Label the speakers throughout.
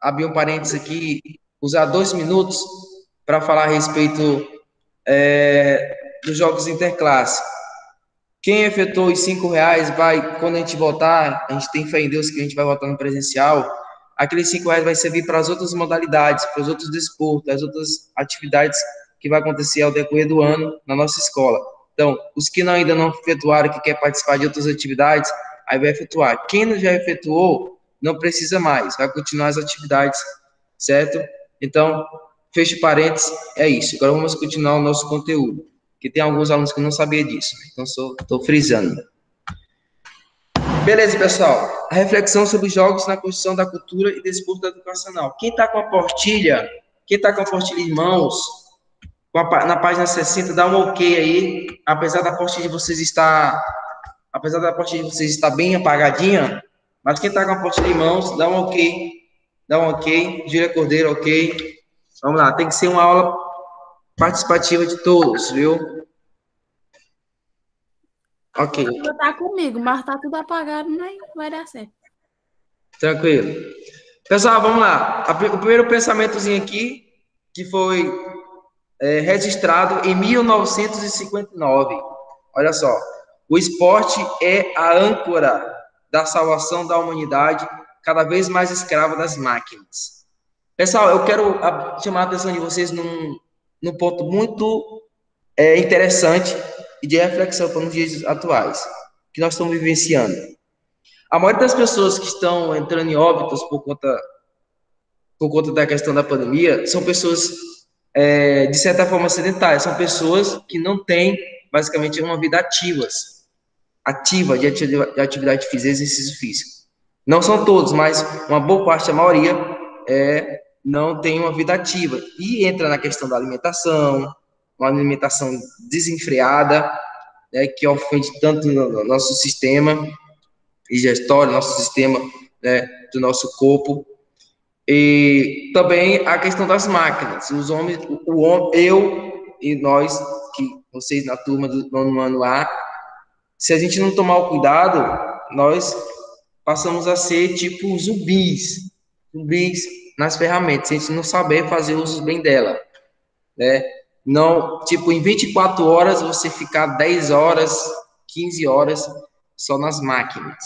Speaker 1: abrir um parênteses aqui, usar 2 minutos para falar a respeito dos jogos interclasse. Quem efetuou os R$ 5 vai, quando a gente voltar, a gente tem fé em Deus que a gente vai voltar no presencial, aqueles R$ 5 vai servir para as outras modalidades, para os outros desportos, as outras atividades que vai acontecer ao decorrer do ano na nossa escola. Então, os que ainda não efetuaram, que quer participar de outras atividades, aí vai efetuar. Quem já efetuou, não precisa mais, vai continuar as atividades, certo? Então, fecho parênteses, é isso. Agora vamos continuar o nosso conteúdo, que tem alguns alunos que não sabiam disso, então estou frisando. Beleza, pessoal. A reflexão sobre jogos na construção da cultura e desporto educacional. Quem está com a portilha, em mãos, na página 60, dá um ok aí. Apesar da portilha de vocês estar bem apagadinha, mas quem está com a portilha em mãos, dá um ok. Dá um ok. Júlia Cordeiro, ok. Vamos lá, tem que ser uma aula participativa de todos, viu? Ok.
Speaker 2: Tá comigo, mas tá tudo apagado, nem vai dar certo.
Speaker 1: Tranquilo. Pessoal, vamos lá. O primeiro pensamentozinho aqui, que foi registrado em 1959. Olha só. O esporte é a âncora da salvação da humanidade, cada vez mais escrava das máquinas. Pessoal, eu quero chamar a atenção de vocês num ponto muito interessante e de reflexão para os dias atuais, que nós estamos vivenciando. A maioria das pessoas que estão entrando em óbitos por conta da questão da pandemia são pessoas, de certa forma, sedentárias, são pessoas que não têm, basicamente, uma vida ativa de atividade física, exercício físico. Não são todos, mas uma boa parte, a maioria, não tem uma vida ativa. E entra na questão da alimentação, uma alimentação desenfreada, que ofende tanto no nosso sistema digestório, nosso sistema, do nosso corpo. E também a questão das máquinas. Os homens, eu e nós, que vocês na turma do nono ano A, se a gente não tomar o cuidado, nós passamos a ser tipo zumbis nas ferramentas, se a gente não saber fazer uso bem dela, né? Não, tipo, em 24 horas você ficar 10 horas, 15 horas só nas máquinas.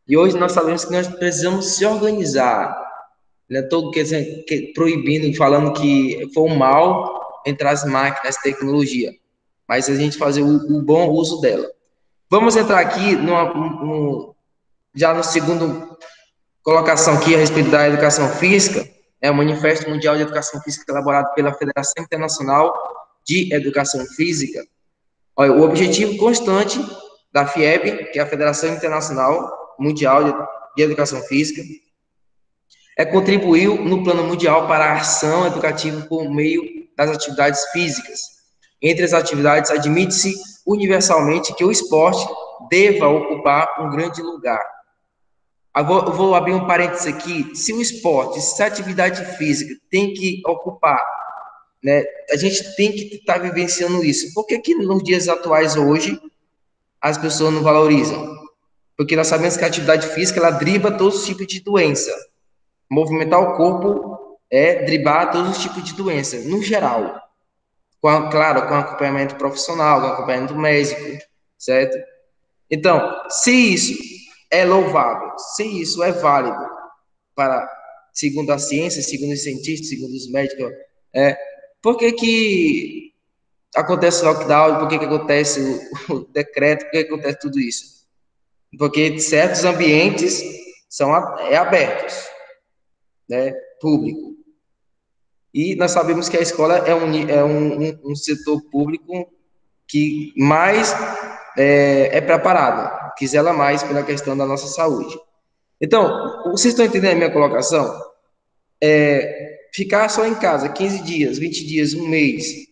Speaker 1: E hoje nós sabemos que nós precisamos se organizar, né? Todo proibindo, falando que foi um mal entre as máquinas, tecnologia, mas a gente fazer o bom uso dela. Vamos entrar aqui já no segundo colocação aqui a respeito da educação física, o Manifesto Mundial de Educação Física elaborado pela Federação Internacional de Educação Física. Olha, o objetivo constante da FIEB, que é a Federação Internacional Mundial de Educação Física, é contribuir no plano mundial para a ação educativa por meio das atividades físicas. Entre as atividades, admite-se universalmente que o esporte deva ocupar um grande lugar. Eu vou abrir um parênteses aqui. Se o esporte, se a atividade física tem que ocupar, né, a gente tem que estar vivenciando isso. Por que nos dias atuais hoje as pessoas não valorizam? Porque nós sabemos que a atividade física ela dribla todos os tipos de doença. Movimentar o corpo é driblar todos os tipos de doença, no geral. Claro, com acompanhamento profissional, com acompanhamento médico, certo? Então, se isso é louvável, se isso é válido para, segundo a ciência, segundo os cientistas, segundo os médicos, por que acontece o lockdown, por que acontece o decreto, por que acontece tudo isso? Porque certos ambientes são abertos, né, público. E nós sabemos que a escola é um setor público que mais é preparado, que zela mais pela questão da nossa saúde. Então, vocês estão entendendo a minha colocação? Ficar só em casa 15 dias, 20 dias, um mês,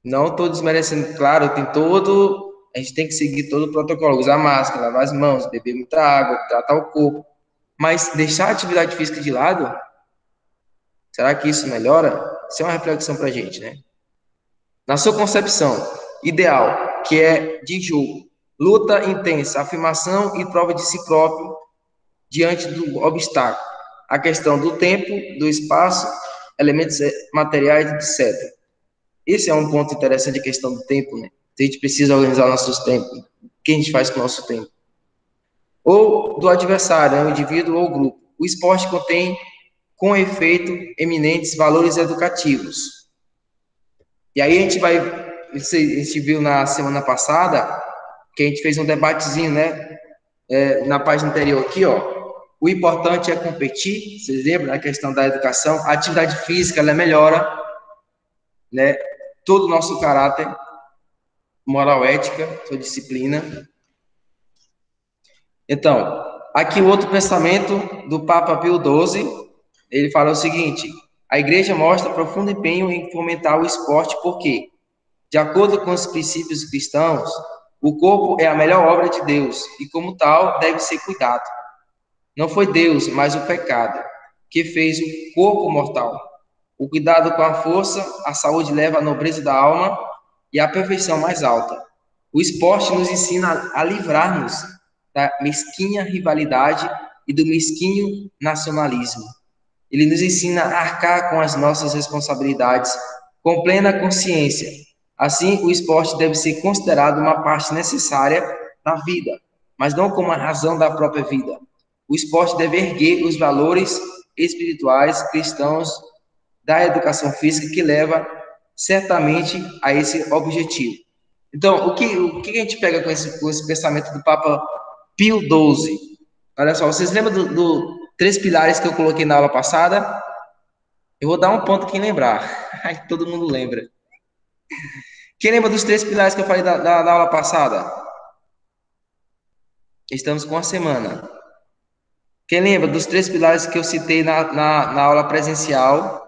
Speaker 1: não estou desmerecendo, claro, a gente tem que seguir todo o protocolo, usar máscara, lavar as mãos, beber muita água, tratar o corpo, mas deixar a atividade física de lado, será que isso melhora? Isso é uma reflexão para a gente, né? Na sua concepção ideal, que é de jogo, luta intensa, afirmação e prova de si próprio, diante do obstáculo. A questão do tempo, do espaço, elementos materiais, etc. Esse é um ponto interessante, a questão do tempo, né? A gente precisa organizar nossos tempos. O que a gente faz com o nosso tempo? Ou do adversário, né? O indivíduo ou o grupo. O esporte contém, com efeito, eminentes valores educativos. E aí a gente viu na semana passada, que a gente fez um debatezinho, né? Na página anterior aqui, ó. O importante é competir, vocês lembram da questão da educação? A atividade física, ela melhora, né? Todo o nosso caráter, moral, ética, sua disciplina. Então, aqui o outro pensamento do Papa Pio XII, ele fala o seguinte: a igreja mostra profundo empenho em fomentar o esporte porque, de acordo com os princípios cristãos, o corpo é a melhor obra de Deus e, como tal, deve ser cuidado. Não foi Deus, mas o pecado, que fez o corpo mortal. O cuidado com a força, a saúde leva à nobreza da alma e à perfeição mais alta. O esporte nos ensina a livrar-nos da mesquinha rivalidade e do mesquinho nacionalismo. Ele nos ensina a arcar com as nossas responsabilidades com plena consciência. Assim, o esporte deve ser considerado uma parte necessária da vida, mas não como a razão da própria vida. O esporte deve erguer os valores espirituais cristãos da educação física que leva certamente a esse objetivo. Então, o que a gente pega com esse pensamento do Papa Pio XII? Olha só, vocês lembram do três pilares que eu coloquei na aula passada? Eu vou dar um ponto quem lembrar. Ai, todo mundo lembra. Quem lembra dos três pilares que eu falei da aula passada? Estamos com a semana. Quem lembra dos três pilares que eu citei na aula presencial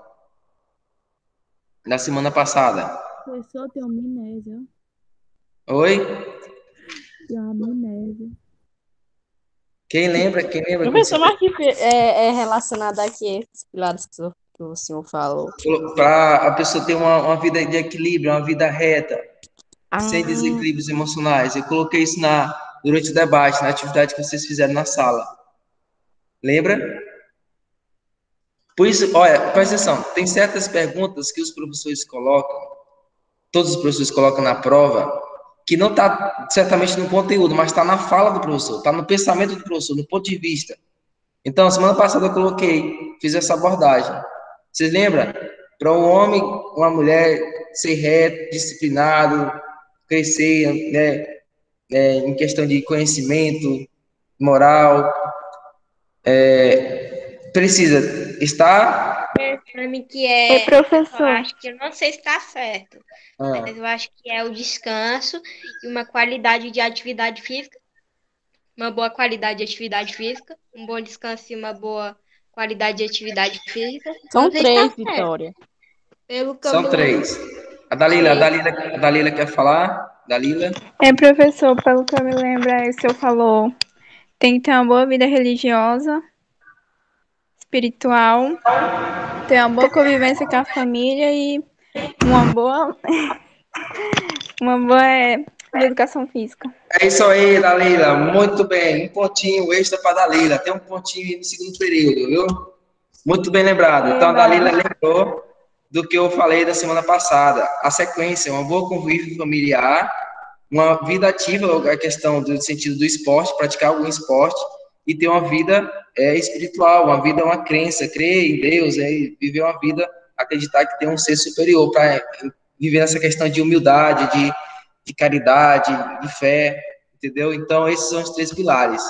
Speaker 1: da semana passada?
Speaker 2: Professor, tem amnésia.
Speaker 1: Oi?
Speaker 2: Tem amnésia.
Speaker 1: Quem lembra? Quem lembra?
Speaker 3: Professor, mas que é relacionado aqui a esses pilares que o senhor falou?
Speaker 1: Para a pessoa ter uma vida de equilíbrio, uma vida reta, sem
Speaker 3: Ah,
Speaker 1: desequilíbrios emocionais. Eu coloquei isso durante o debate, na atividade que vocês fizeram na sala. Lembra? Por isso, olha, presta atenção, tem certas perguntas que os professores colocam, todos os professores colocam na prova, que não está certamente no conteúdo, mas está na fala do professor, está no pensamento do professor, no ponto de vista. Então, semana passada eu coloquei, fiz essa abordagem. Vocês lembram? Para um homem, uma mulher ser reto, disciplinado, crescer, né, em questão de conhecimento, moral, precisa estar...
Speaker 4: Exame que é,
Speaker 5: Oi, professor.
Speaker 4: eu acho que eu não sei se está certo, mas eu acho que é o descanso e uma qualidade de atividade física, uma boa qualidade de atividade física, um bom descanso e uma boa qualidade de atividade física.
Speaker 3: são
Speaker 4: Não sei se tá
Speaker 3: três,
Speaker 4: certo.
Speaker 3: Vitória.
Speaker 4: Pelo que eu
Speaker 1: São
Speaker 4: me
Speaker 1: três.
Speaker 4: lembro.
Speaker 1: A Dalila quer falar? Dalila?
Speaker 5: Professor, pelo que eu me lembro, o senhor falou, tem que ter uma boa vida religiosa, espiritual, ter uma boa convivência com a família e uma boa de educação física.
Speaker 1: É isso aí, Dalila. Muito bem. Um pontinho extra para Dalila. Tem um pontinho aí no segundo período, viu? Muito bem lembrado. Então, a Dalila lembrou do que eu falei da semana passada. A sequência, uma boa convívio familiar, uma vida ativa, a questão do sentido do esporte, praticar algum esporte, e ter uma vida espiritual, uma vida, uma crença, crer em Deus, viver uma vida, acreditar que tem um ser superior, para viver essa questão de humildade, de caridade, de fé, entendeu? Então, esses são os três pilares.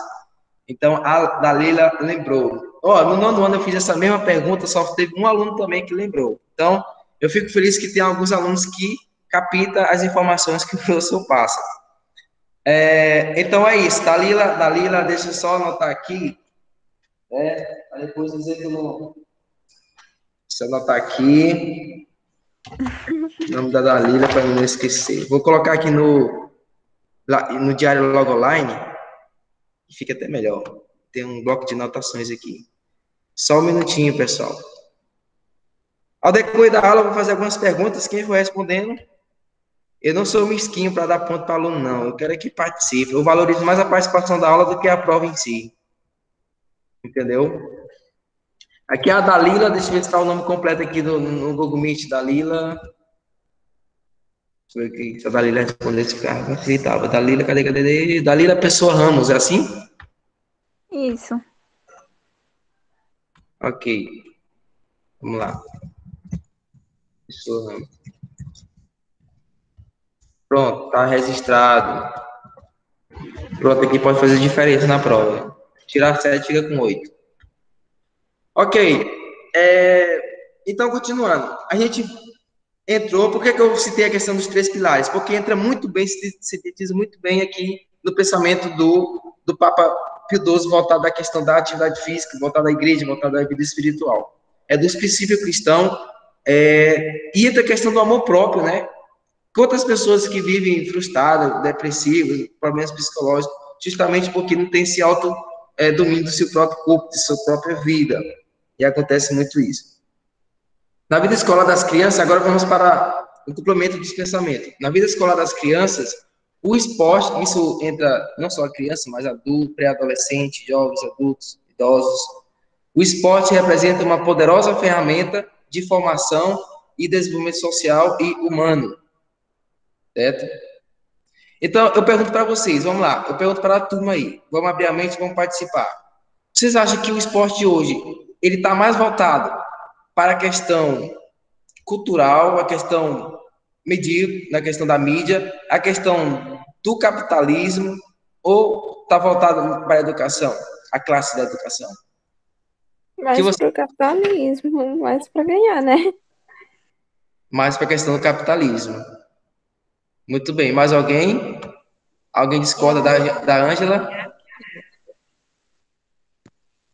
Speaker 1: Então, a Dalila lembrou. No nono ano eu fiz essa mesma pergunta, só teve um aluno também que lembrou. Então, eu fico feliz que tem alguns alunos que captam as informações que o professor passa. Então, é isso. Dalila, deixa eu só anotar aqui. Depois dizer que eu não... Deixa eu anotar aqui. O nome da Dalila, para não esquecer. Vou colocar aqui no Diário Logo Online. Fica até melhor. Tem um bloco de anotações aqui. Só um minutinho, pessoal. Ao decorrer da aula, eu vou fazer algumas perguntas. Quem for respondendo, eu não sou mesquinho para dar ponto para o aluno, não. Eu quero que participe. Eu valorizo mais a participação da aula do que a prova em si. Entendeu? Aqui é a Dalila, deixa eu ver se está o nome completo aqui no Google Meet, Dalila. Deixa eu ver aqui, se a Dalila responder esse cara. Acreditava. Dalila, cadê? Dalila Pessoa Ramos, é assim?
Speaker 5: Isso.
Speaker 1: Ok. Vamos lá. Pessoa Ramos. Pronto, tá registrado. Pronto, aqui pode fazer diferença na prova. Tirar 7, fica com 8. Ok. Então, continuando. A gente entrou... Por que eu citei a questão dos 3 pilares? Porque entra muito bem, se sintetiza muito bem aqui no pensamento do Papa Pio XII, voltado à questão da atividade física, voltado à igreja, voltado à vida espiritual. É dos princípios cristãos. E entra a questão do amor próprio, né? Quantas pessoas que vivem frustradas, depressivas, problemas psicológicos, justamente porque não tem esse domínio do seu próprio corpo, de sua própria vida. E acontece muito isso. Na vida escolar das crianças, agora vamos para o complemento dos pensamentos. Na vida escolar das crianças, o esporte, isso entra não só a criança, mas adulto, pré-adolescente, jovens, adultos, idosos. O esporte representa uma poderosa ferramenta de formação e desenvolvimento social e humano. Certo? Então, eu pergunto para vocês, vamos lá, eu pergunto para a turma aí, vamos abrir a mente, vamos participar. Vocês acham que o esporte de hoje, ele está mais voltado para a questão cultural, a questão medíocre, na questão da mídia, a questão do capitalismo, ou está voltado para a educação, a classe da educação?
Speaker 5: Mais pro capitalismo, mais pra ganhar, né?
Speaker 1: Mais para a questão do capitalismo. Muito bem, mais alguém? Alguém discorda da Ângela?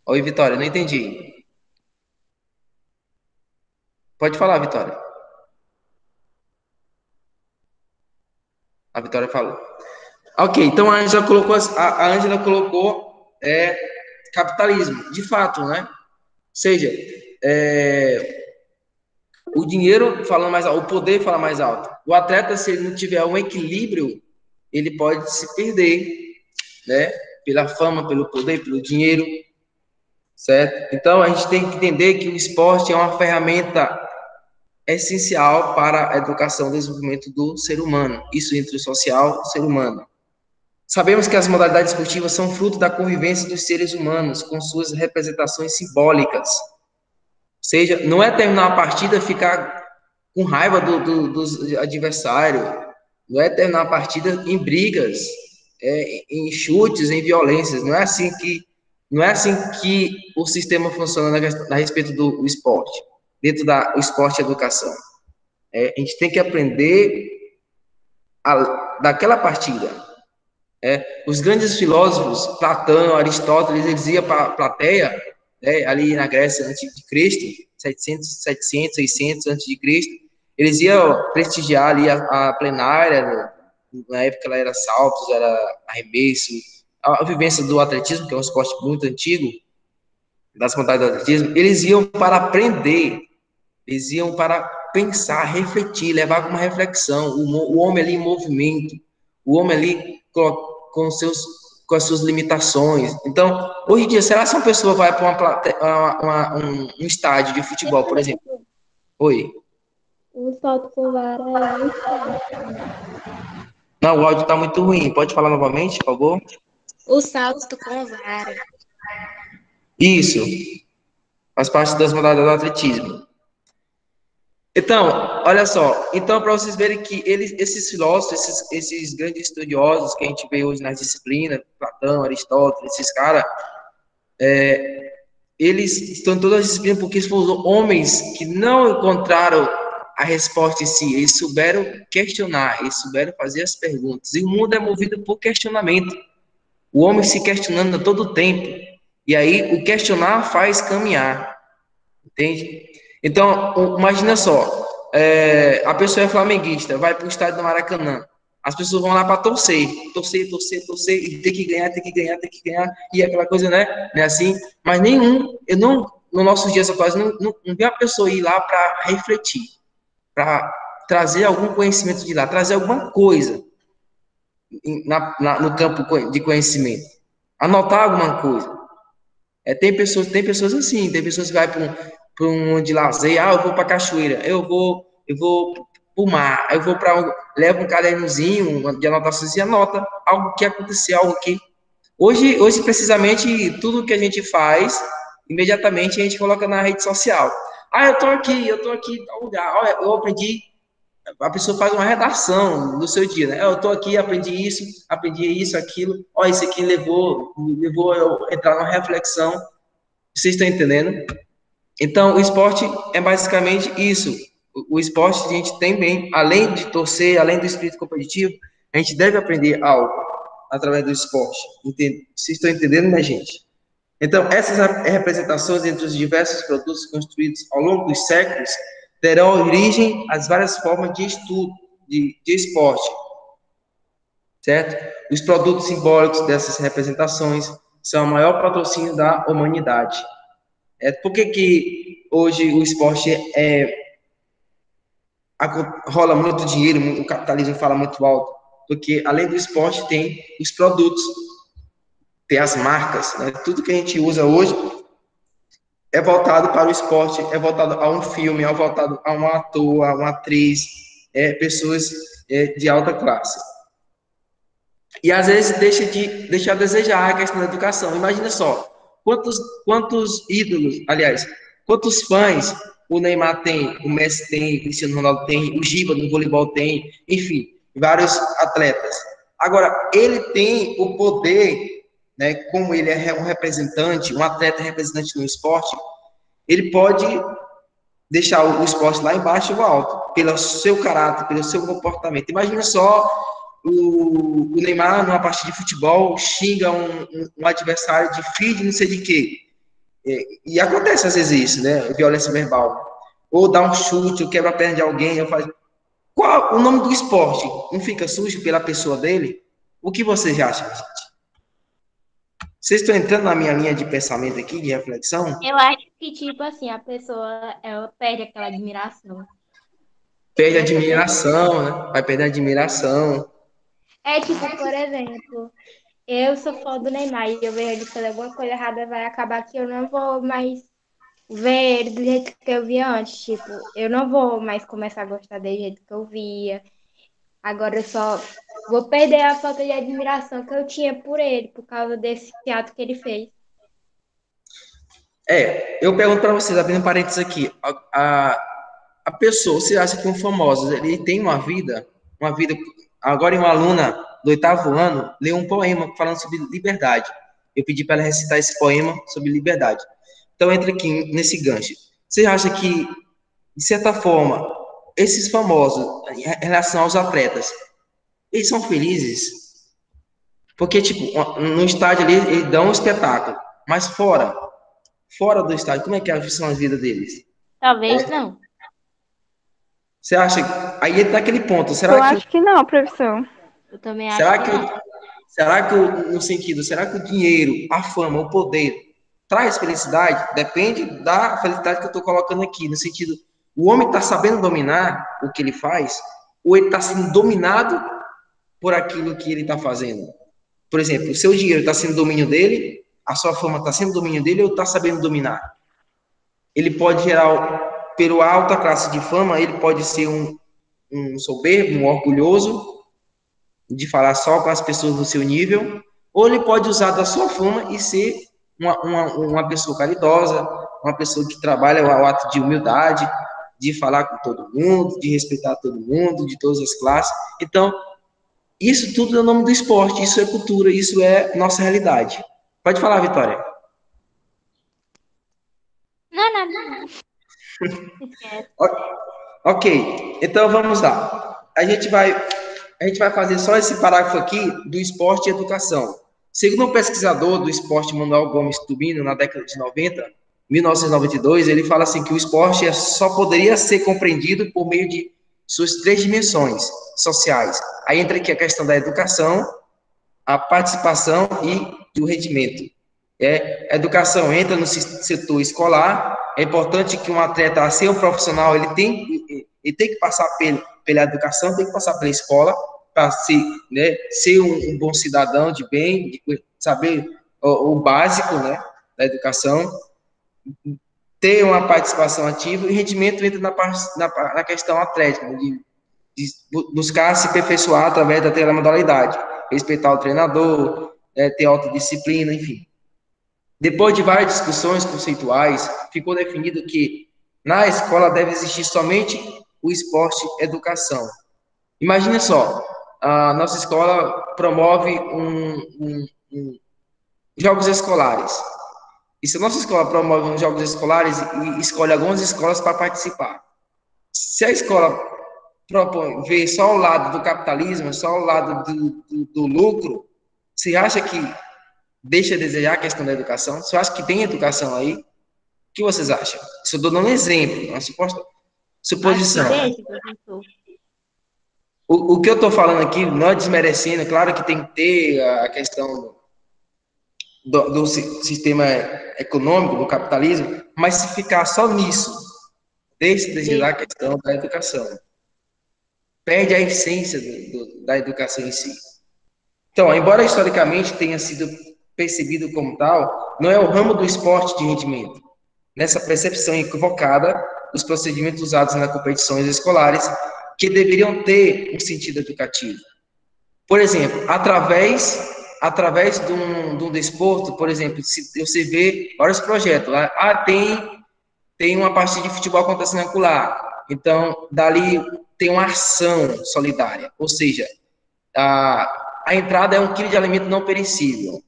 Speaker 1: Oi, Vitória, não entendi. Pode falar, Vitória. A Vitória falou. Ok, então a Ângela colocou capitalismo, de fato, né? Ou seja, o dinheiro fala mais alto, o poder fala mais alto. O atleta, se ele não tiver um equilíbrio, ele pode se perder, né? Pela fama, pelo poder, pelo dinheiro, certo? Então a gente tem que entender que o esporte é uma ferramenta essencial para a educação e desenvolvimento do ser humano. Isso entre o social e o ser humano. Sabemos que as modalidades esportivas são fruto da convivência dos seres humanos com suas representações simbólicas. Ou seja, não é terminar a partida e ficar com raiva dos adversários, não é terminar a partida em brigas, em chutes, em violências. Não é assim que o sistema funciona a respeito do esporte, dentro do esporte e educação. A gente tem que aprender daquela partida. Os grandes filósofos, Platão, Aristóteles, eles iam para a plateia, ali na Grécia antes de Cristo, 700, 600 antes de Cristo, eles iam prestigiar ali a plenária, na época ela era saltos, era arremesso, a vivência do atletismo, que é um esporte muito antigo, das modalidades do atletismo, eles iam para aprender, eles iam para pensar, refletir, levar alguma reflexão, o homem ali em movimento, o homem ali com as suas limitações. Então, hoje em dia, será que uma pessoa vai para um estádio de futebol, por exemplo? Oi?
Speaker 6: O salto com vara é
Speaker 1: Não, o áudio está muito ruim. Pode falar novamente, por favor?
Speaker 4: O salto com vara.
Speaker 1: Isso. Faz parte das modalidades do atletismo. Então, olha só. Então, para vocês verem que esses filósofos, esses grandes estudiosos que a gente vê hoje nas disciplinas, Platão, Aristóteles, esses caras, eles estão em todas as disciplinas porque eles foram homens que não encontraram a resposta em si. Eles souberam questionar, eles souberam fazer as perguntas. E o mundo é movido por questionamento. O homem se questionando a todo tempo. E aí, o questionar faz caminhar. Entende? Então, imagina só, a pessoa é flamenguista, vai para o estádio do Maracanã, as pessoas vão lá para torcer, e tem que ganhar, e aquela coisa, né? Não é assim? Mas nos nossos dias atuais, não vi a pessoa ir lá para refletir, para trazer algum conhecimento de lá, trazer alguma coisa no campo de conhecimento, anotar alguma coisa. Tem pessoas assim, tem pessoas que vai para um de lazer, eu vou para cachoeira, eu vou para o mar, levo um cadernozinho de anotações e anota algo que aconteceu, algo que hoje precisamente tudo que a gente faz, imediatamente a gente coloca na rede social. Eu tô aqui em tal lugar. Olha, eu aprendi. A pessoa faz uma redação no seu dia, né? Eu tô aqui, aprendi isso, aquilo. Olha, isso aqui levou eu a entrar numa reflexão. Vocês estão entendendo? Então, o esporte é basicamente isso. O esporte a gente tem bem, além de torcer, além do espírito competitivo, a gente deve aprender algo através do esporte. Vocês estão entendendo, minha gente? Então, essas representações entre os diversos produtos construídos ao longo dos séculos terão origem às várias formas de estudo, de esporte, certo? Os produtos simbólicos dessas representações são o maior patrocínio da humanidade. Por que hoje o esporte rola muito dinheiro, o capitalismo fala muito alto? Porque, além do esporte, tem os produtos, tem as marcas, né? Tudo que a gente usa hoje é voltado para o esporte, é voltado a um filme, é voltado a um ator, a uma atriz, pessoas de alta classe. E às vezes deixa a desejar a questão da educação. Imagina só, quantos ídolos, aliás, quantos fãs o Neymar tem, o Messi tem, o Cristiano Ronaldo tem, o Giba no voleibol tem, enfim, vários atletas. Agora, ele tem o poder, né, como ele é um representante, um atleta representante no esporte, ele pode deixar o esporte lá embaixo ou alto, pelo seu caráter, pelo seu comportamento. Imagina só o Neymar, numa partida de futebol, xinga um adversário de filho de não sei de quê. E acontece às vezes isso, né? Violência verbal. Ou dá um chute, ou quebra a perna de alguém, ou faz... Qual o nome do esporte? Não fica sujo pela pessoa dele? O que vocês acham, gente? Vocês estão entrando na minha linha de pensamento aqui, de reflexão?
Speaker 6: Eu acho que, tipo assim, a pessoa, ela perde aquela admiração.
Speaker 1: Perde a admiração, né? Vai perder a admiração.
Speaker 6: Tipo, por exemplo, eu sou fã do Neymar e eu vejo ele fazer alguma coisa errada, vai acabar que eu não vou mais ver ele do jeito que eu via antes. Tipo, eu não vou mais começar a gostar dele do jeito que eu via. Agora eu só vou perder a falta de admiração que eu tinha por ele, por causa desse ato que ele fez.
Speaker 1: Eu pergunto para vocês, abrindo parênteses aqui, a pessoa, você acha que um famoso, ele tem uma vida, agora uma aluna do 8º ano, leu um poema falando sobre liberdade. Eu pedi para ela recitar esse poema sobre liberdade. Então, entra aqui nesse gancho. Você acha que, de certa forma, esses famosos, em relação aos atletas, eles são felizes? Porque, tipo, no estádio ali, eles dão um espetáculo, mas fora do estádio, como é que são as vidas deles?
Speaker 6: Talvez não.
Speaker 1: Você acha? Aí entra naquele ponto.
Speaker 5: Eu acho que não, professor.
Speaker 6: Eu também acho que não.
Speaker 1: Será que, no sentido, será que o dinheiro, a fama, o poder traz felicidade? Depende da felicidade que eu estou colocando aqui, no sentido, o homem está sabendo dominar o que ele faz, ou ele está sendo dominado por aquilo que ele está fazendo? Por exemplo, o seu dinheiro está sendo domínio dele, a sua fama está sendo domínio dele, ou está sabendo dominar? Ele pode gerar, pela alta classe de fama, ele pode ser um soberbo, um orgulhoso, de falar só com as pessoas do seu nível, ou ele pode usar da sua fama e ser uma pessoa caridosa, uma pessoa que trabalha o ato de humildade, de falar com todo mundo, de respeitar todo mundo, de todas as classes. Então, isso tudo é o nome do esporte, isso é cultura, isso é nossa realidade. Pode falar, Vitória.
Speaker 6: Não.
Speaker 1: Ok, então vamos lá. A gente vai fazer só esse parágrafo aqui do esporte e educação. Segundo um pesquisador do esporte, Manuel Gomes Tubino, na década de 90, 1992, ele fala assim que o esporte só poderia ser compreendido por meio de suas 3 dimensões sociais. Aí entra aqui a questão da educação, a participação e o rendimento. A educação entra no setor escolar. É importante que um atleta, a ser um profissional, ele tem que passar pela educação, tem que passar pela escola para ser um bom cidadão de bem, de saber o básico, né? da educação, ter uma participação ativa, e rendimento entra na questão atlética, de buscar se aperfeiçoar através da telemodalidade, respeitar o treinador, ter autodisciplina, enfim. Depois de várias discussões conceituais, ficou definido que na escola deve existir somente o esporte educação. Imagina só, a nossa escola promove jogos escolares. E se a nossa escola promove uns jogos escolares e escolhe algumas escolas para participar, se a escola propõe ver só o lado do capitalismo, só o lado do lucro, você acha que deixa a desejar a questão da educação? Você acha que tem educação aí? O que vocês acham? Isso eu dou um exemplo, uma suposição. O que eu estou falando aqui, não é desmerecendo, claro que tem que ter a questão do sistema econômico, do capitalismo, mas se ficar só nisso, deixa de desejar a questão da educação. Perde a essência da educação em si. Então, embora historicamente tenha sido percebido como tal, não é o ramo do esporte de rendimento. Nessa percepção equivocada, os procedimentos usados nas competições escolares que deveriam ter um sentido educativo. Por exemplo, através de um desporto, por exemplo, se você vê vários projetos, lá, tem uma partida de futebol acontecendo lá, então, dali tem uma ação solidária, ou seja, a entrada é 1 quilo de alimento não perecível.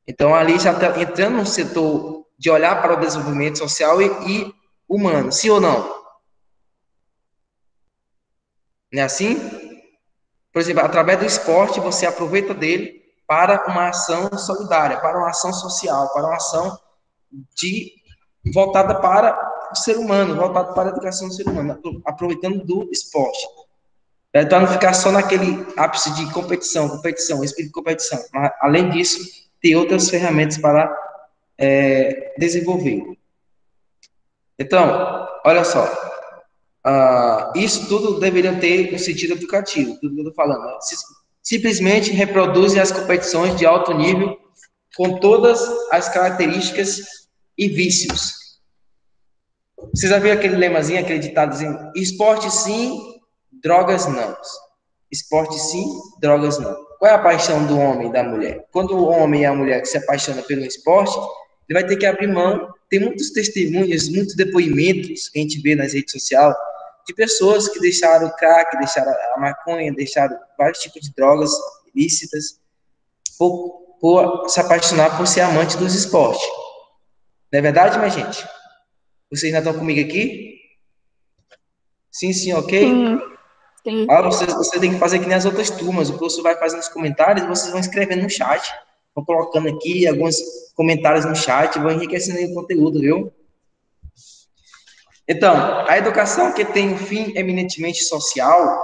Speaker 1: Então, ali já está entrando no setor de olhar para o desenvolvimento social e humano, sim ou não? Não é assim? Por exemplo, através do esporte, você aproveita dele para uma ação solidária, para uma ação social, para uma ação voltada para o ser humano, voltada para a educação do ser humano, aproveitando do esporte. Para não ficar só naquele ápice de competição, espírito de competição. Mas, além disso, tem outras ferramentas para desenvolver. Então, olha só, isso tudo deveria ter um sentido educativo, tudo que eu estou falando. Né? Simplesmente reproduzem as competições de alto nível com todas as características e vícios. Vocês já viram aquele lemazinho, aquele ditadozinho? Esporte sim, drogas não. Esporte sim, drogas não. Qual é a paixão do homem e da mulher? Quando o homem e a mulher que se apaixonam pelo esporte, ele vai ter que abrir mão. Tem muitos testemunhos, muitos depoimentos que a gente vê nas redes sociais de pessoas que deixaram o crack, deixaram a maconha, deixaram vários tipos de drogas ilícitas por se apaixonar por ser amante dos esportes. Não é verdade, minha gente? Vocês ainda estão comigo aqui? Sim, ok?
Speaker 3: Sim.
Speaker 1: Você tem que fazer que nem as outras turmas. O professor vai fazendo os comentários e vocês vão escrevendo no chat. Vão colocando aqui alguns comentários no chat, vão enriquecendo o conteúdo, viu? Então, a educação que tem um fim eminentemente social,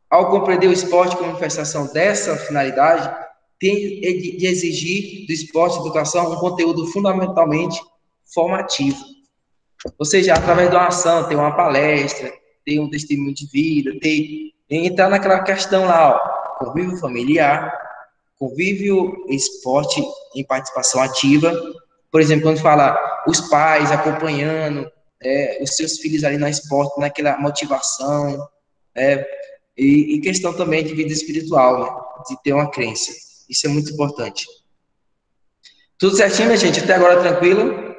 Speaker 1: ao compreender o esporte como manifestação dessa finalidade, tem de exigir do esporte e educação um conteúdo fundamentalmente formativo. Ou seja, através de uma ação, tem uma palestra, tem um testemunho de vida, entrar naquela questão lá, ó, convívio familiar, convívio esporte em participação ativa. Por exemplo, quando fala os pais acompanhando os seus filhos ali no esporte, naquela motivação, e questão também de vida espiritual, né? De ter uma crença. Isso é muito importante. Tudo certinho, minha gente? Até agora tranquilo?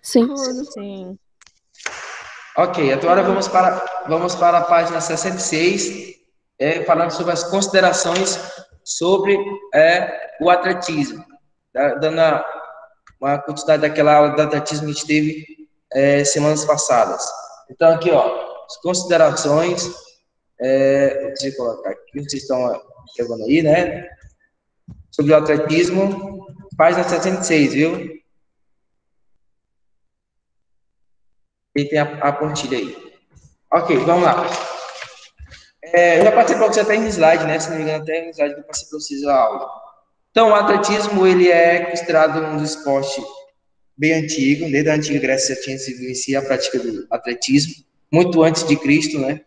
Speaker 3: Sim. Sim.
Speaker 1: Ok, agora vamos para a página 66, falando sobre as considerações sobre o atletismo. Dando uma quantidade daquela aula de atletismo que a gente teve semanas passadas. Então, aqui, ó, as considerações, deixa eu colocar aqui, vocês estão pegando aí, né? Sobre o atletismo, página 66, viu? E tem a pontilha aí. Ok, vamos lá. Eu já passei para você até em slide, né? Se não me engano, até em slide que eu passei para vocês a aula. Então, o atletismo, ele é considerado um dos esportes bem antigo, desde a antiga Grécia já tinha se vivenciado a prática do atletismo, muito antes de Cristo, né?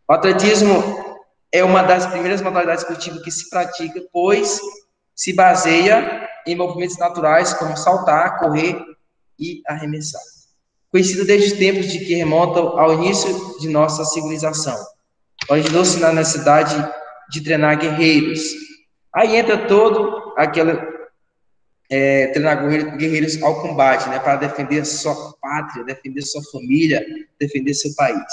Speaker 1: O atletismo é uma das primeiras modalidades esportivas que se pratica, pois se baseia em movimentos naturais como saltar, correr e arremessar. Conhecido desde os tempos de que remontam ao início de nossa civilização. Originou-se na necessidade de treinar guerreiros. Aí entra todo aquele treinar guerreiros ao combate, né, para defender sua pátria, defender sua família, defender seu país.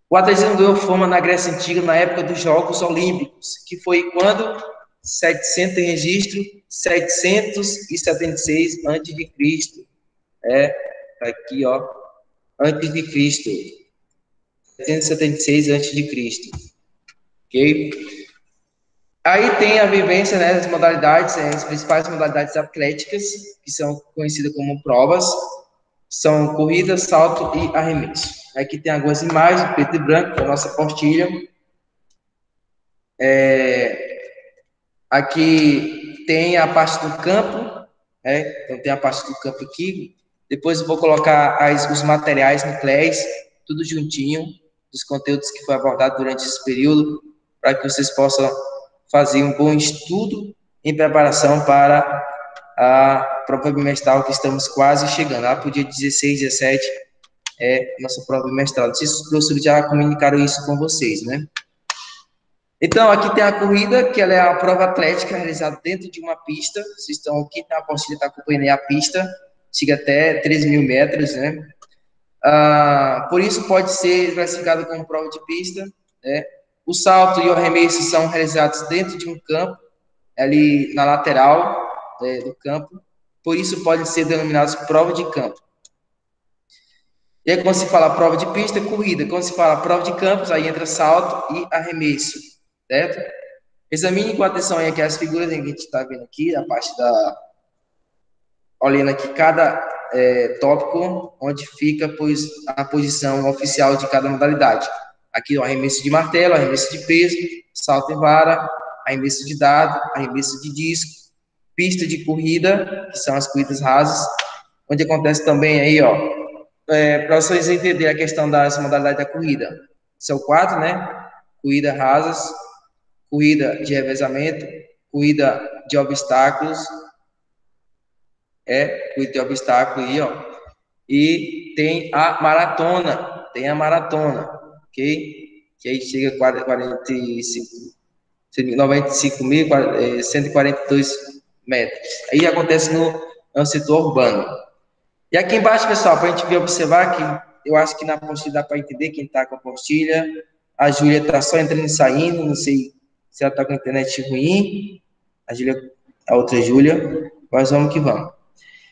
Speaker 1: O atletismo ganhou fama na Grécia Antiga na época dos Jogos Olímpicos, que foi quando 700 registro 776 a.C. Aqui, ó, antes de Cristo. 776 a.C. Ok? Aí tem a vivência, né, das modalidades, as principais modalidades atléticas, que são conhecidas como provas, são corrida, salto e arremesso. Aqui tem algumas imagens, preto e branco, da nossa apostila. Aqui tem a parte do campo, então tem a parte do campo aqui. Depois eu vou colocar os materiais nucleares, tudo juntinho, dos conteúdos que foi abordado durante esse período, para que vocês possam fazer um bom estudo em preparação para a prova bimestral que estamos quase chegando. Lá para o dia 16, 17 nossa prova bimestral. Não sei se os professores já comunicaram isso com vocês, né? Então, aqui tem a corrida, que ela é a prova atlética realizada dentro de uma pista. Vocês estão aqui, na apostila está acompanhando a pista, chega até 3.000 metros, né? Por isso pode ser classificado como prova de pista, né? O salto e o arremesso são realizados dentro de um campo, ali na lateral do campo, por isso podem ser denominados prova de campo. E aí, quando se fala prova de pista, corrida. Quando se fala prova de campos, aí entra salto e arremesso, certo? Examine com atenção aí aqui as figuras que a gente está vendo aqui, a parte da... Olhando aqui cada tópico, onde fica a posição oficial de cada modalidade. Aqui o arremesso de martelo, arremesso de peso, salto em vara, arremesso de dado, arremesso de disco, pista de corrida, que são as corridas rasas, onde acontece também aí, ó, para vocês entenderem a questão das modalidades da corrida. São 4, né? Corrida rasas, corrida de revezamento, corrida de obstáculos, corrida de obstáculo aí, ó. E tem a maratona, ok? Que aí chega a 95.142 metros. Aí acontece no setor urbano. E aqui embaixo, pessoal, para a gente observar que eu acho que na apostila dá para entender quem está com a apostila. A Júlia está só entrando e saindo, não sei se ela está com a internet ruim. A outra Júlia, mas vamos que vamos.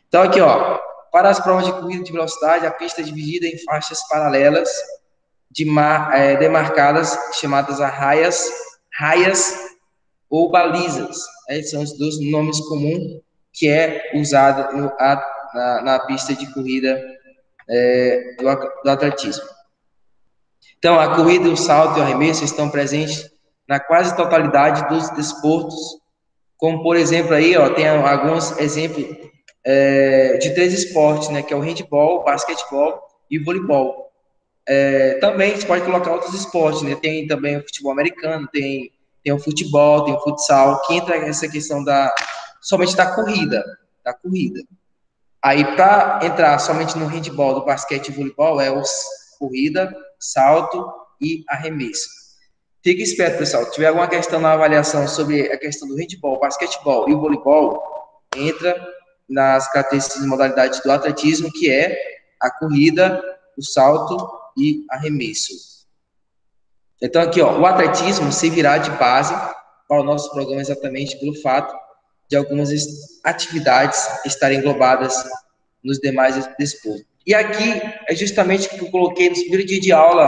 Speaker 1: Então aqui, ó, para as provas de corrida de velocidade, a pista é dividida em faixas paralelas, demarcadas, chamadas raias ou balizas. Esses são os 2 nomes comuns que é usado na pista de corrida do atletismo. Então, a corrida, o salto e o arremesso estão presentes na quase totalidade dos desportos, como, por exemplo, aí, ó, tem alguns exemplos de 3 esportes, né, que é o handebol, o basquetebol e o voleibol. Também a gente pode colocar outros esportes, né, tem também o futebol americano, tem o futebol, tem o futsal, que entra nessa questão somente da corrida. Aí, para entrar somente no handebol, do basquete e voleibol, corrida, salto e arremesso. Fique esperto, pessoal. Se tiver alguma questão na avaliação sobre a questão do handebol, basquetebol e o voleibol, entra nas características e modalidades do atletismo, que é a corrida, o salto e arremesso. Então, aqui, ó, o atletismo servirá de base para o nosso programa exatamente pelo fato de algumas atividades estarem englobadas nos demais desportos. E aqui é justamente o que eu coloquei no primeiro dia de aula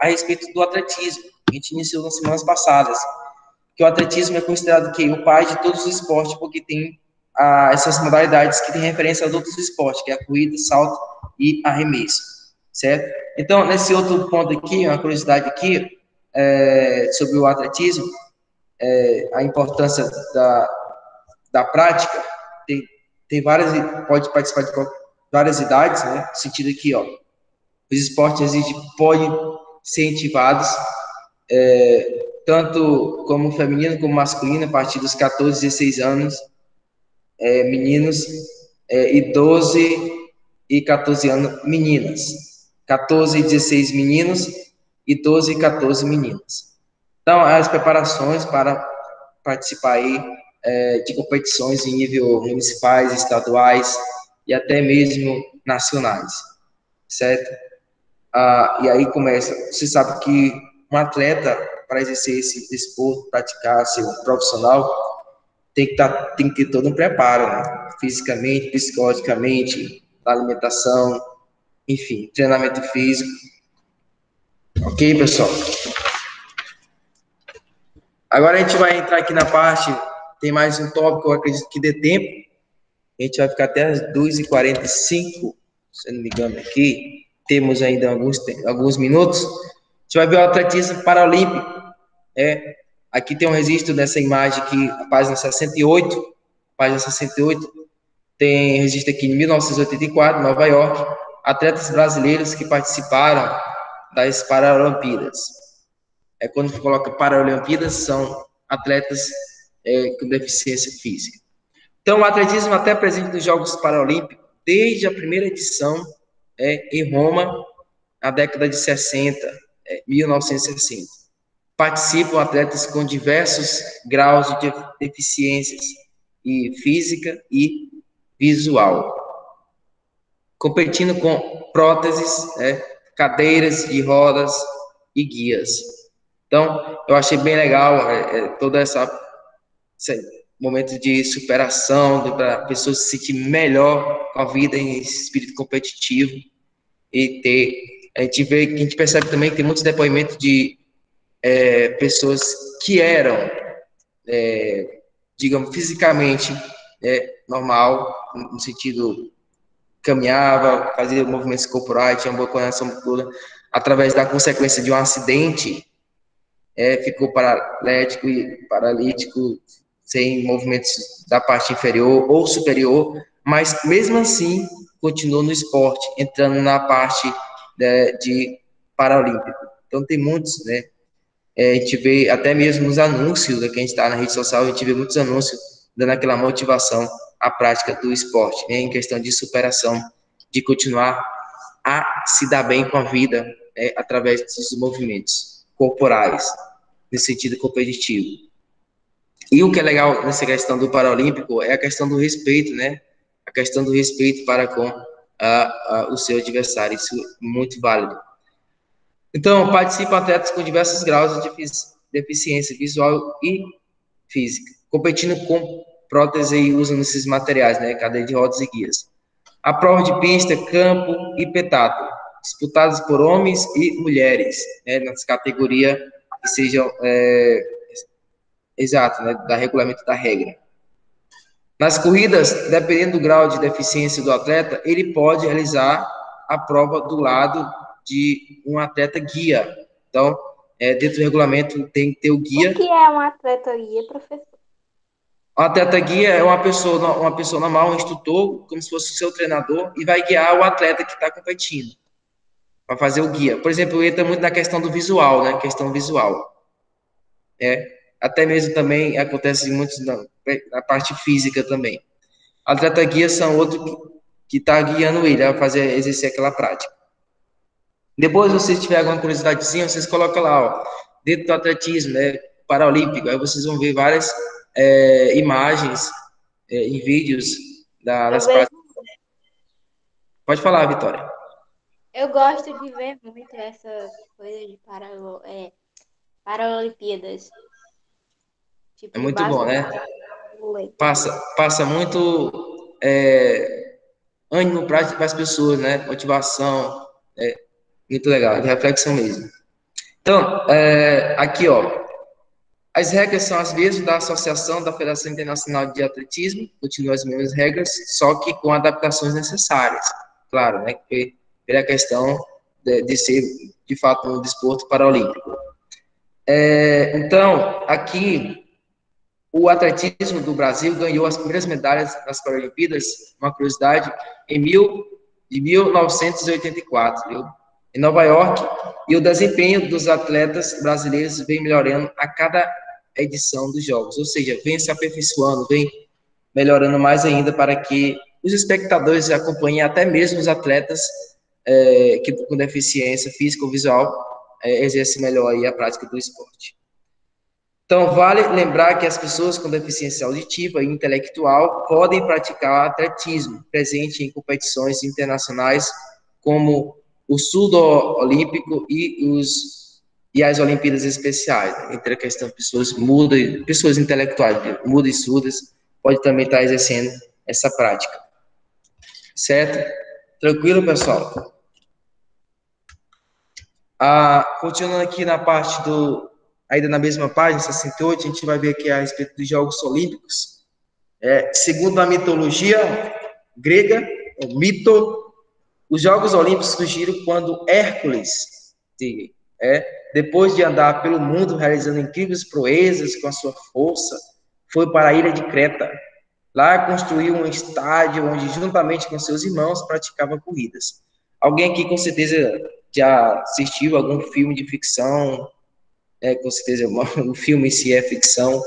Speaker 1: a respeito do atletismo. A gente iniciou nas semanas passadas, que o atletismo é considerado o pai de todos os esportes, porque tem essas modalidades que têm referência aos outros esportes, que é a corrida, salto e arremesso, certo? Então, nesse outro ponto aqui, uma curiosidade aqui, sobre o atletismo, a importância da prática, tem várias, pode participar de várias idades, né? No sentido aqui, ó, os esportes podem ser incentivados, tanto como feminino como masculino, a partir dos 14, 16 anos, meninos, e 12 e 14 anos, meninas. 14 e 16 meninos e 12 e 14 meninas. Então, as preparações para participar aí de competições em nível municipais, estaduais e até mesmo nacionais, certo? E aí começa, você sabe que um atleta, para exercer esse desporto, praticar, ser um profissional, tem que ter todo um preparo, né? Fisicamente, psicologicamente, da alimentação, enfim, treinamento físico. Ok, pessoal? Agora a gente vai entrar aqui na parte, tem mais um tópico, eu acredito que dê tempo. A gente vai ficar até as 2h45, se não me engano aqui. Temos ainda alguns minutos. A gente vai ver o atletismo paralímpico. Aqui tem um registro dessa imagem aqui, a página 68. Página 68 tem registro aqui em 1984, Nova York. Atletas brasileiros que participaram das Paralimpíadas. Quando coloca Paralimpíadas, são atletas com deficiência física. Então, o atletismo até presente nos Jogos Paralímpicos, desde a primeira edição em Roma, na década de 60, 1960. Participam atletas com diversos graus de deficiências e física e visual, competindo com próteses, cadeiras de rodas e guias. Então, eu achei bem legal todo esse momento de superação, para a pessoa se sentir melhor com a vida em espírito competitivo e a gente percebe também que tem muitos depoimentos de pessoas que eram, digamos, fisicamente normal, no sentido caminhava, fazia movimentos corporais, tinha uma boa coordenação motora, através da consequência de um acidente, ficou paralítico, sem movimentos da parte inferior ou superior, mas mesmo assim continuou no esporte, entrando na parte de paralímpico. Então tem muitos, né? A gente vê até mesmo nos anúncios, que a gente está na rede social, a gente vê muitos anúncios dando aquela motivação à prática do esporte, né? Em questão de superação, de continuar a se dar bem com a vida através dos movimentos corporais, nesse sentido competitivo. E o que é legal nessa questão do Paralímpico é a questão do respeito, né? A questão do respeito para com o seu adversário, isso é muito válido. Então, participam atletas com diversos graus de deficiência visual e física, competindo com prótese e usando esses materiais, né? Cadeira de rodas e guias. A prova de pista, campo e petáculo, disputadas por homens e mulheres, né? Nas categorias que sejam exato, né, da regulamento da regra. Nas corridas, dependendo do grau de deficiência do atleta, ele pode realizar a prova do lado de um atleta guia. Então, dentro do regulamento tem que ter o guia.
Speaker 6: O que é um atleta guia, professor?
Speaker 1: Um atleta guia é uma pessoa normal, um instrutor, como se fosse o seu treinador, e vai guiar o atleta que está competindo, para fazer o guia. Por exemplo, entra muito na questão do visual, né? Questão visual. Até mesmo também acontece muito na parte física também. Atleta guia são outro que está guiando ele a exercer aquela prática. Depois, se vocês tiverem alguma curiosidadezinha, vocês colocam lá, ó, dentro do atletismo, né, paralímpico, aí vocês vão ver várias imagens em vídeos das práticas. Pode falar, Vitória.
Speaker 6: Eu gosto de ver muito essa coisa de Paralimpíadas. Tipo,
Speaker 1: É muito bom, né? Passa muito ânimo para as pessoas, né? Motivação, muito legal, de reflexão mesmo. Então, aqui, ó, as regras são as mesmas da Associação da Federação Internacional de Atletismo, continuam as mesmas regras, só que com adaptações necessárias, claro, né? Pela questão de ser, de fato, um desporto paralímpico. Então, aqui, o atletismo do Brasil ganhou as primeiras medalhas nas Paralimpíadas, uma curiosidade, em 1984, viu? Em Nova York, e o desempenho dos atletas brasileiros vem melhorando a cada edição dos Jogos, ou seja, vem se aperfeiçoando, vem melhorando mais ainda para que os espectadores acompanhem até mesmo os atletas que com deficiência física ou visual exercem melhor aí a prática do esporte. Então, vale lembrar que as pessoas com deficiência auditiva e intelectual podem praticar atletismo, presente em competições internacionais como o Surdo Olímpico e as Olimpíadas Especiais. Entre a questão de pessoas mudas, pessoas intelectuais, mudas e surdas, pode também estar exercendo essa prática. Certo? Tranquilo, pessoal? Continuando aqui na parte ainda na mesma página, 68, a gente vai ver aqui a respeito dos Jogos Olímpicos. Segundo a mitologia grega, o mito, os Jogos Olímpicos surgiram quando Hércules, depois de andar pelo mundo realizando incríveis proezas com a sua força, foi para a ilha de Creta. Lá construiu um estádio onde, juntamente com seus irmãos, praticava corridas. Alguém aqui, com certeza, já assistiu algum filme de ficção, com certeza o filme em si é ficção,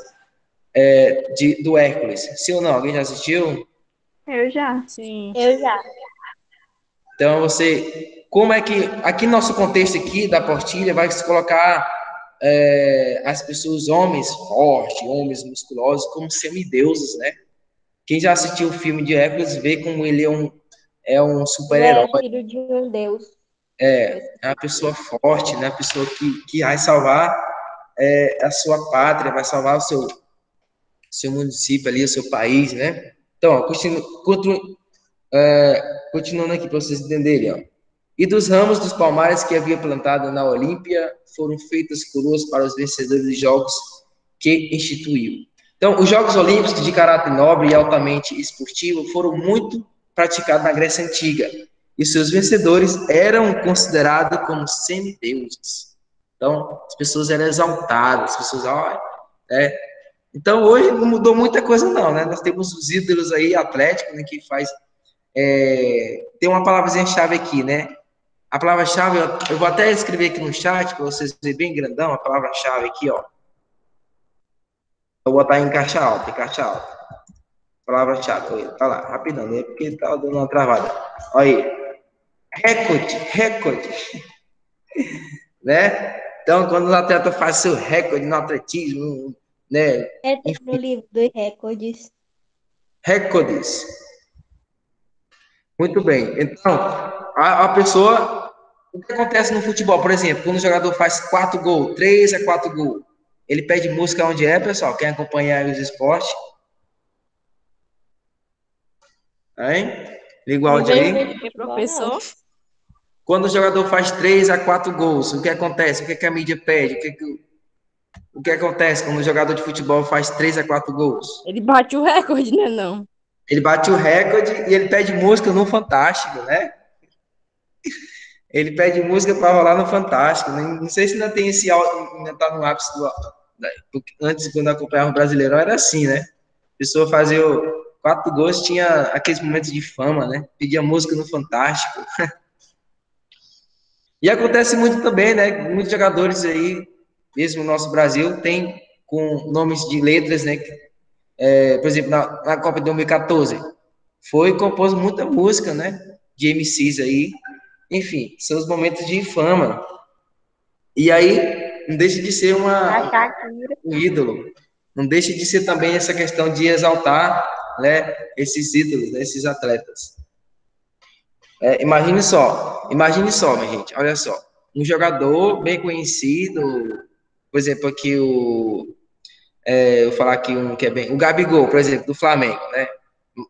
Speaker 1: do Hércules. Sim ou não? Alguém já assistiu?
Speaker 5: Eu já.
Speaker 3: Sim.
Speaker 6: Eu já.
Speaker 1: Então, como é que, aqui no nosso contexto aqui da Portilha, vai se colocar as pessoas, homens fortes, homens musculosos, como semideuses, né? Quem já assistiu o filme de Hércules vê como ele é um super-herói.
Speaker 6: É filho de um deus.
Speaker 1: É uma pessoa forte, né? A pessoa que vai salvar a sua pátria, vai salvar o seu município ali, o seu país, né? Então, ó, continuando aqui para vocês entenderem, ó. E dos ramos dos palmares que havia plantado na Olímpia foram feitas coroas para os vencedores dos jogos que instituiu. Então, os Jogos Olímpicos de caráter nobre e altamente esportivo foram muito praticados na Grécia Antiga, e seus vencedores eram considerados como semideuses. Então, as pessoas eram exaltadas, as pessoas, Então, hoje não mudou muita coisa não, né? Nós temos os ídolos aí, atléticos, né, que faz... tem uma palavrinha-chave aqui, né? A palavra-chave, eu vou até escrever aqui no chat, para vocês verem bem grandão, a palavra-chave aqui, ó. Vou botar em caixa alta, Palavra-chave, tá lá, rapidão, né? Porque tá dando uma travada. Olha aí. Recorde. Né? Então, quando o atleta faz seu recorde no atletismo, né?
Speaker 6: No livro dos recordes.
Speaker 1: Recordes. Muito bem. Então, a pessoa... O que acontece no futebol, por exemplo, quando o jogador faz 4 gols, 3 a 4 gols, ele pede música onde pessoal? Quem acompanhar os esportes? Hein? Liga o áudio aí.
Speaker 3: Professor?
Speaker 1: Quando o jogador faz 3 a 4 gols, o que acontece? O que a mídia pede? O que acontece quando o jogador de futebol faz 3 a 4 gols?
Speaker 3: Ele bate o recorde, né, não?
Speaker 1: Ele bate o recorde e ele pede música no Fantástico, né? Ele pede música para rolar no Fantástico. Não sei se ainda tem esse áudio, ainda tá no ápice antes, quando acompanhava o Brasileirão, era assim, né? A pessoa fazia 4 gols, tinha aqueles momentos de fama, né? Pedia música no Fantástico. E acontece muito também, né? Muitos jogadores aí, mesmo no nosso Brasil, tem com nomes de letras, né? Por exemplo, na Copa de 2014, foi composto muita música, né? De MCs aí. Enfim, são os momentos de fama. E aí, não deixa de ser um ídolo. Não deixa de ser também essa questão de exaltar, né, esses ídolos, né, esses atletas. Imagine só, minha gente, olha só. Um jogador bem conhecido, por exemplo, aqui vou falar aqui um que é bem... O Gabigol, por exemplo, do Flamengo, né?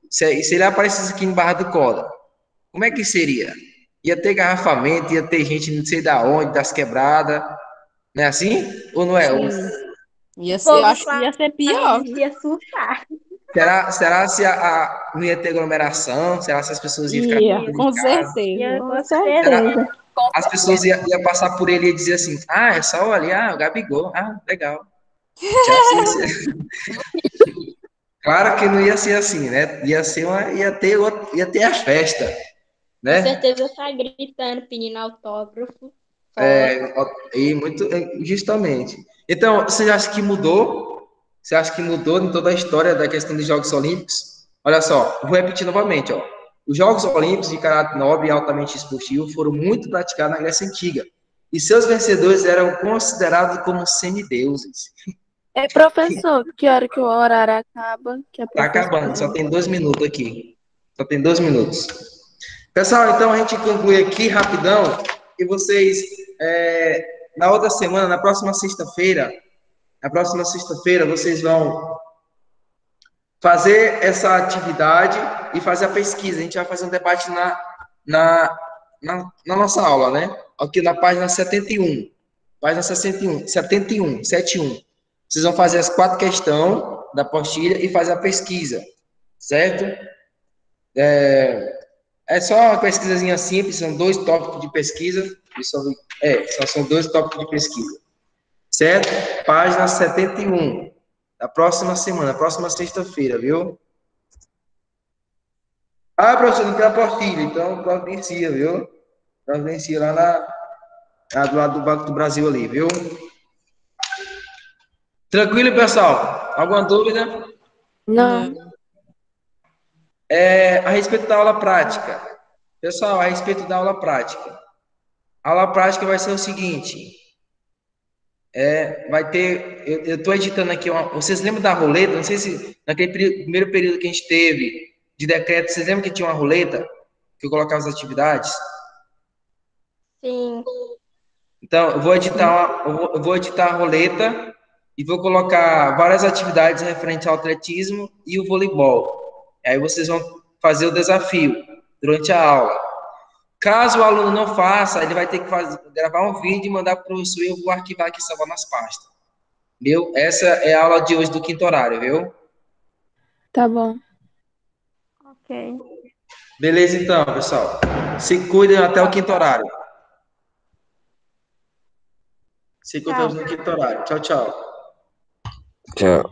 Speaker 1: Se ele aparecesse aqui em Barra do Corda, como é que seria? Ia ter garrafamento, ia ter gente não sei da onde, das quebradas. Não é assim? Ou não é?
Speaker 3: Eu acho que ia ser pior.
Speaker 6: Ia surtar.
Speaker 1: Será se não ia ter aglomeração? Será se as pessoas iam ficar...
Speaker 3: Com certeza.
Speaker 5: Com certeza.
Speaker 1: As pessoas iam passar por ele e dizer assim, é só ali, o Gabigol, legal. Claro que não ia ser assim, né? Ia ter a festa, né?
Speaker 6: Com certeza tá gritando, pedindo autógrafo.
Speaker 1: E muito justamente. Então, você acha que mudou? Você acha que mudou em toda a história da questão dos Jogos Olímpicos? Olha só, vou repetir novamente, ó. Os Jogos Olímpicos de caráter nobre e altamente esportivo foram muito praticados na Grécia Antiga, e seus vencedores eram considerados como semideuses.
Speaker 2: Professor, que hora que o horário acaba? Que a
Speaker 1: Tá acabando, só tem 2 minutos aqui. Só tem 2 minutos. Pessoal, então a gente conclui aqui rapidão, e vocês, na outra semana, na próxima sexta-feira, vocês vão fazer essa atividade e fazer a pesquisa. A gente vai fazer um debate na nossa aula, né? Aqui na página 71. Página 71. Vocês vão fazer as 4 questões da apostila e fazer a pesquisa, certo? É só uma pesquisazinha simples, são 2 tópicos de pesquisa. São 2 tópicos de pesquisa, certo? Página 71. Da próxima semana, próxima sexta-feira, viu? Ah, professor, não tem apostila, então providencia, viu? Providencia lá do lado do Banco do Brasil ali, viu? Tranquilo, pessoal? Alguma dúvida?
Speaker 2: Não.
Speaker 1: A respeito da aula prática. Pessoal, a respeito da aula prática. A aula prática vai ser o seguinte. Vai ter... Eu estou editando aqui Vocês lembram da roleta? Não sei se naquele primeiro período que a gente teve de decreto, vocês lembram que tinha uma roleta que eu colocava as atividades?
Speaker 6: Sim.
Speaker 1: Então, eu vou editar a roleta e vou colocar várias atividades referentes ao atletismo e o voleibol. Aí vocês vão fazer o desafio durante a aula. Caso o aluno não faça, ele vai ter que gravar um vídeo e mandar para o professor e eu vou arquivar aqui salvar nas pastas. Viu? Essa é a aula de hoje do 5º horário, viu?
Speaker 2: Tá bom.
Speaker 6: Ok.
Speaker 1: Beleza, então, pessoal. Se cuidem até o 5º horário. Se cuidem no 5º horário. Tchau, tchau.
Speaker 7: Tchau.